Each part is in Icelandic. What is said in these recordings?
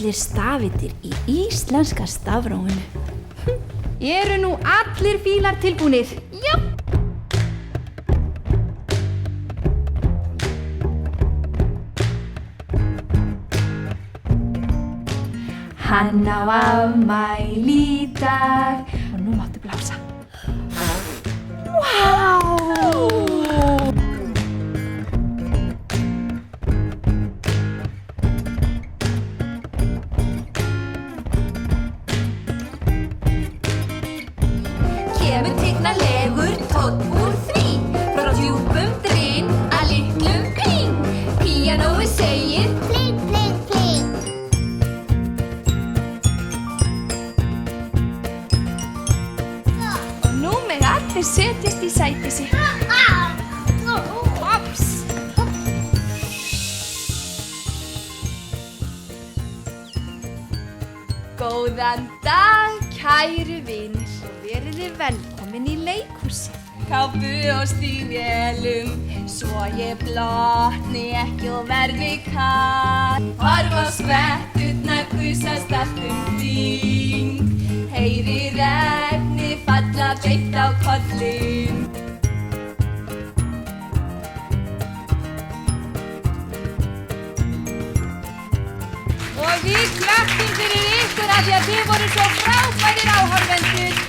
allir stafirnir í íslenska stafrófinu. Eru nú allir fílar tilbúnir? Já! Hann á afmæli í dag. Og nú máttu blása. Vá! Kemur tignarlegur tónn úr því, frá djúpum drinn að litlum píng. Píanóið segir Pling, pling, pling. og nú mega allir setjast í sæti sitt. Hops! Góðan dag, kæru vinir, og verið þið velkomin í leikhúsið. Kápu og stígvélum, svo ég blotni ekki og verði kall. Horfa á skvetturnar gusast allt kring, heyri regni falla beint á kollinn. Og við klöppum fyrir ykkur af því að þið voru svo frábærir áhorfendur.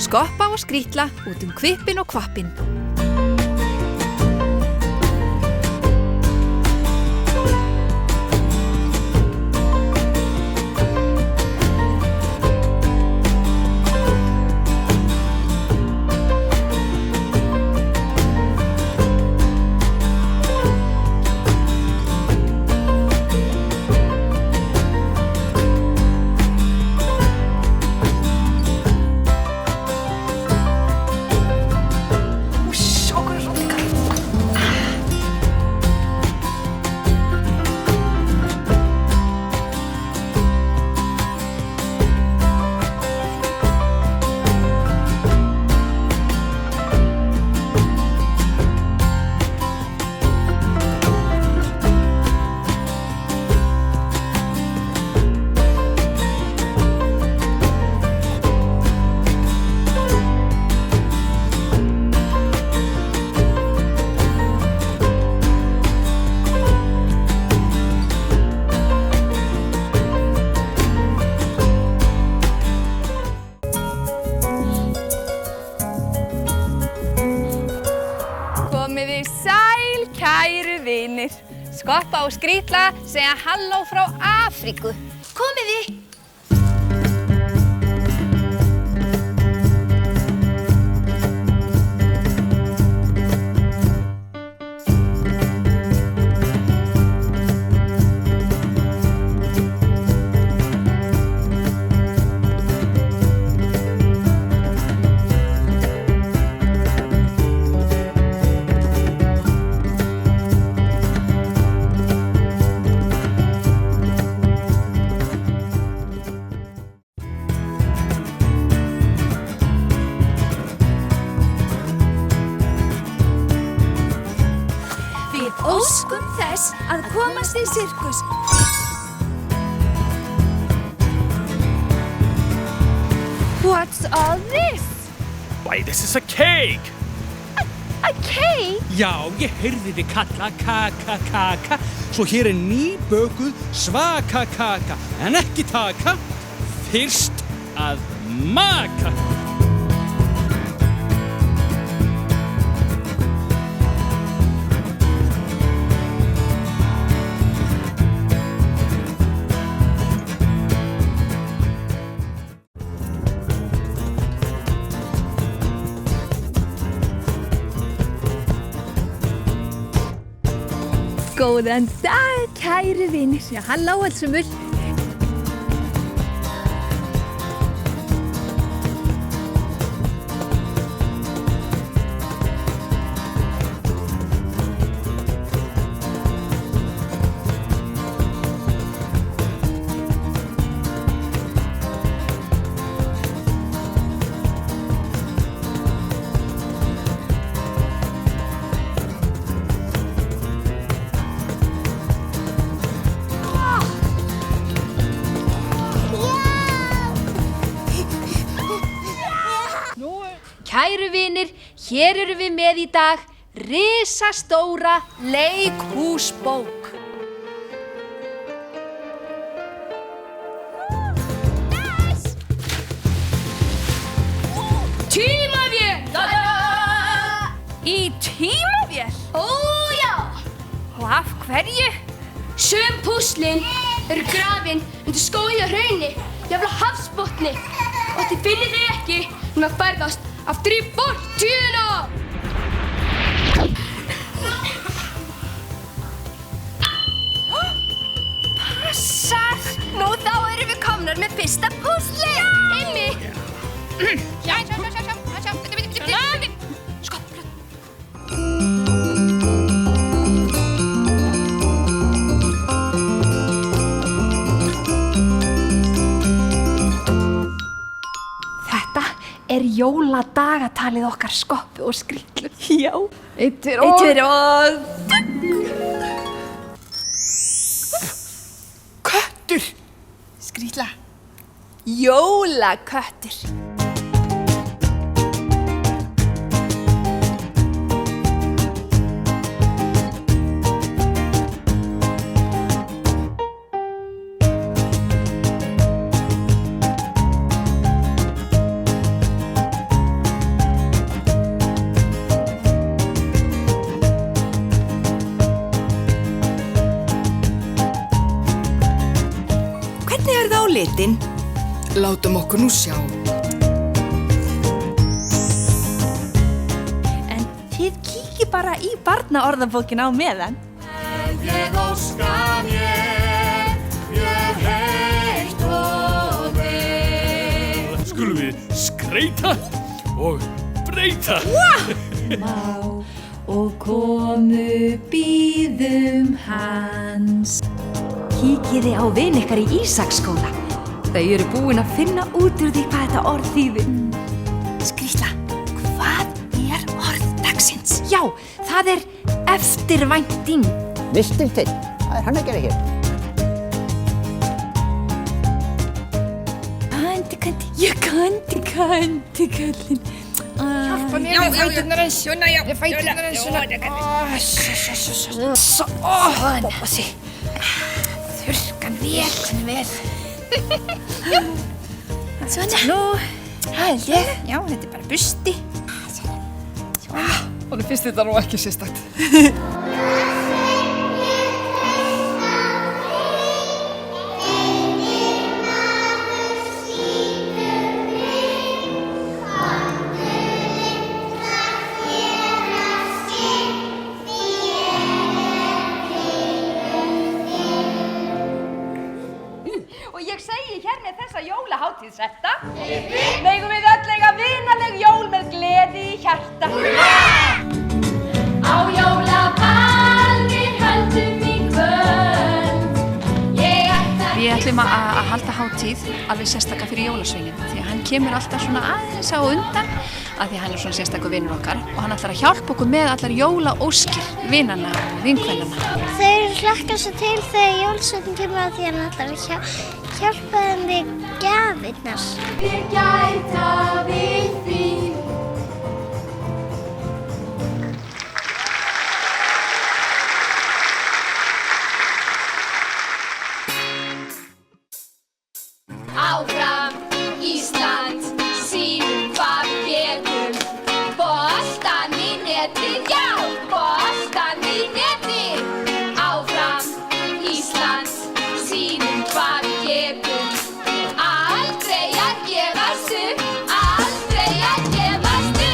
Skoppa og skrýtla út hvippinn og hvappinn. Komiði sæl, kæru vinir. Skoppa og skrýtla segja halló frá Afríku. Komiði! Óskum þess að komast í sirkus. What's all this? Why, this is a cake! A cake? Já, ég heyrði þið kalla kaka, svo hér nýbökuð svaka kaka, en ekki taka, fyrst að maka. Góðan dag, kæru vinir. Já, halló allsumul. Hér erum við með í dag risastóra leikhúsbók. Tímavél! Í tímavél? Ó, já! Og af hverju? Sum púslin eru grafin undir skógi og hrauni, jafnvel á hafsbotni. Og þið finnið þið ekki nema að ferðast aftur í fortíðina! Passar! Nú þá erum við komnar með fyrsta púsli! Einmitt! Sjá! Þetta er jóladagatalið okkar Skoppu og Skrýtlu. Já. 1, 2 og... Köttur! Skrýtla. Jólaköttur. Hvernig er það á litinn? Látum okkur nú sjá. En þið kíkið bara í barnaorðabókina á meðan. Ég óska mér mjög heitt og vel. Skulum við skreita og breyta. Og komu bíðum hans. Kíkiði á vin ykkar í Ísaksskóla. Þau eru búin að finna út úr því hvað þetta orð þýðir. Skrýtla, hvað er orð dagsins? Já, það er eftirvænting. Mistilteinn, það er hann að gera hér. Kandi, kallinn. Hjálpa mér með fæturnar eins. Með fæturnar eins. Bobasi. Þurrkan vel. Svona. Nú, held ég. Já, þetta er bara busti. Honum finnst þetta nú ekki sérstakt. Og ég segi hér með þessa jólahátíðsetta. Megum við öll eiga vinaleg jól með gleði í hjarta. Á jólaball við höldum í kvöld. Við ætlum að halda hátíð alveg sérstaka fyrir jólasveinin. Því að hann kemur alltaf svona aðeins á undan. Af því að hann er svona sérstakur vinur okkar. Og hann ætlar að hjálpa okkur með allar jólaóskir, vinanna og vinkvennanna. Þau hlakka svo til þegar jólasveinninn kemur að því hann ætlar að hjálpa þeim við gjafirnar. Við gæta við því. Áfram Ísland, sýnum hvað við getum. Boltann í netið, já, boltann í netið. Áfram Ísland, sýnum hvað við getum. Aldrei að gefast upp, aldrei að gefast upp.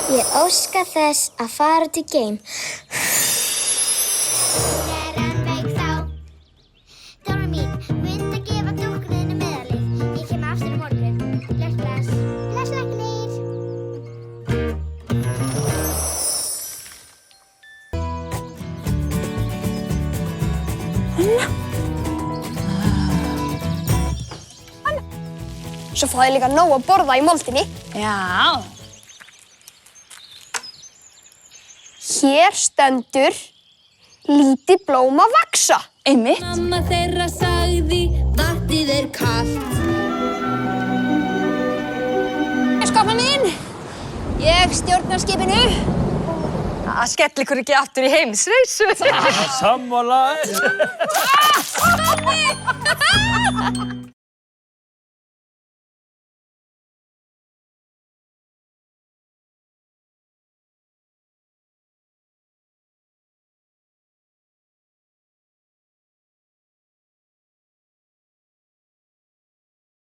Ég óska þess að fara til geim. Dóra mín, myndu að gefa dúkkuðinu meðalið. Ég kem aftur á morgun. Bless, bless. Bless, læknir. Svo fá þið líka nóg að borða í moldinni. Já. Hér stendur lítið blóm að vaxa. Einmitt. Mamma þeirra sagði, vatnið er kalt. Skapna mín, ég stjórnar skipinu. Það skell ykkur ekki aftur í heimsreisu. Sammála.